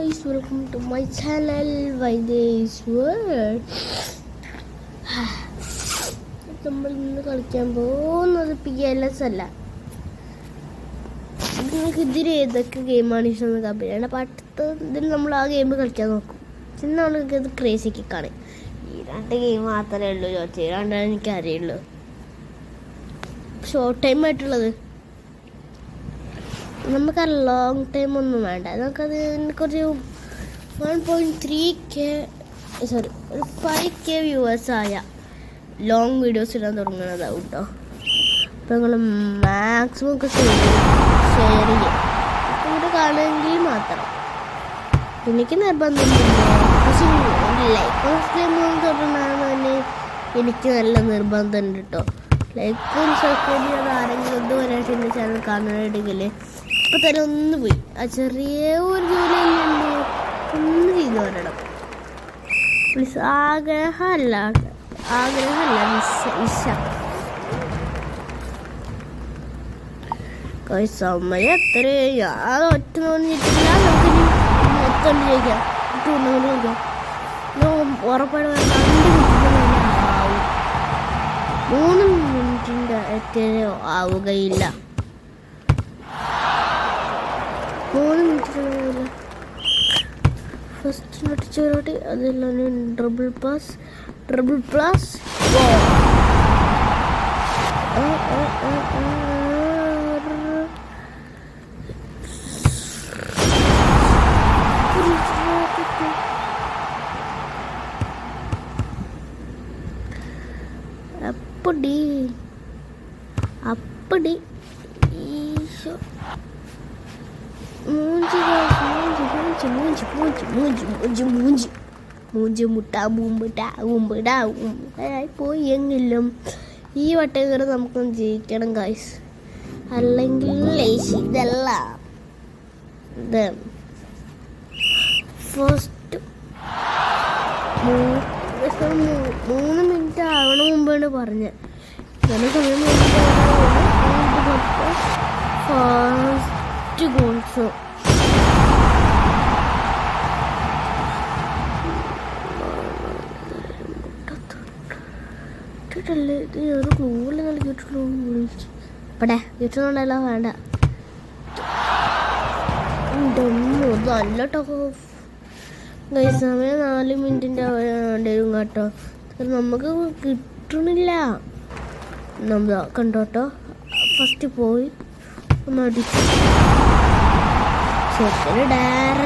guys, welcome to my channel Vaidesh World. നമ്മൾ ഇന്ന് കളിക്കാൻ പോകുന്നത് PLS അല്ല. നിങ്ങൾക്ക് ഇതിൽ ഏതൊക്കെ ഗെയിമാണ് ഇഷ്ടം എന്ന് കമ്പനിയാണ്. അപ്പോൾ അടുത്ത ഇതിൽ നമ്മൾ ആ ഗെയിം കളിക്കാൻ നോക്കും. എന്നാണ് ഇത് ക്രേസി കിക്കാണ്. ഈ 2 ഗെയിം മാത്രമേ ഉള്ളൂ ചോദിച്ചു. 2 എനിക്കറിയുള്ളൂ. ഷോർട്ട് ടൈം ആയിട്ടുള്ളത്. നമുക്ക് ആ ലോങ് ടൈം ഒന്നും വേണ്ട. നമുക്കത് കുറച്ച് 1.3K ഒരു 5K വ്യൂവേഴ്സ് ആയ ലോങ് വീഡിയോസ് ഇടാൻ തുടങ്ങുന്നതാവും കേട്ടോ. അപ്പോൾ നിങ്ങൾ മാക്സിമം ഒക്കെ ഷെയർ ചെയ്യുക. ഇവിടെ കാണുമെങ്കിൽ മാത്രം. എനിക്ക് നിർബന്ധമൊന്നുമില്ല. പക്ഷേ ലൈക്ക് തുടങ്ങണമെന്ന് തന്നെ എനിക്ക് നല്ല നിർബന്ധമുണ്ട് കേട്ടോ. ലൈക്കും സബ്സ്ക്രൈബ് ചെയ്യാതെ ആരെങ്കിലും ഇതുവരെയായിട്ട് എൻ്റെ ചാനൽ കാണുന്നുണ്ടെങ്കിൽ ഇപ്പം തന്നെ ഒന്ന് പോയി ആ ചെറിയ ഒരു ജോലിയിലുണ്ട് ഒന്ന് ചെയ്തു വരണം പ്ലീസ്. ആഗ്രഹമല്ല സമയം എത്ര ഞാൻ ഒറ്റ തോന്നിയിട്ടില്ല. നമുക്കിനി മൊത്തം ചോദിക്കാം ടൂർണമെൻറ്റ് കളിക്കാം. ഉറപ്പായിട്ട് 2 മിനിറ്റിൻ്റെ എത്രയോ ആവുകയില്ല. 3 മിനിറ്റില്ല. ഫസ്റ്റ് നട്ടിച്ചോട്ടി അതെല്ലാം ഡബിൾ പ്ലസ് അപ്പടി ഈശോ മൂഞ്ചി പോയി എങ്കിലും ഈ വട്ടം കയറി നമുക്കൊന്ന് ജയിക്കണം ഗൈസ്. അല്ലെങ്കിൽ ഇതല്ല ഇത് ഫസ്റ്റ് 3 മിനിറ്റ് ആവണ മുമ്പാണ് പറഞ്ഞത്. നല്ല സമയം ഫസ്റ്റ് ഗോൾസോ ഒരു ക്ലൂല് കളിക്കിട്ടുള്ളൂ. ഇവിടെ കിട്ടുന്നുണ്ടല്ലോ വേണ്ട. നല്ല ടഫ് സമയം 4 മിനിറ്റിൻ്റെ വേണ്ടിവരും കേട്ടോ. നമുക്ക് കിട്ടണില്ല. നമ്മൾ കണ്ടോട്ടോ ഫസ്റ്റ് പോയി ഒന്ന് അടിച്ചു ഡയറക്റ്റ്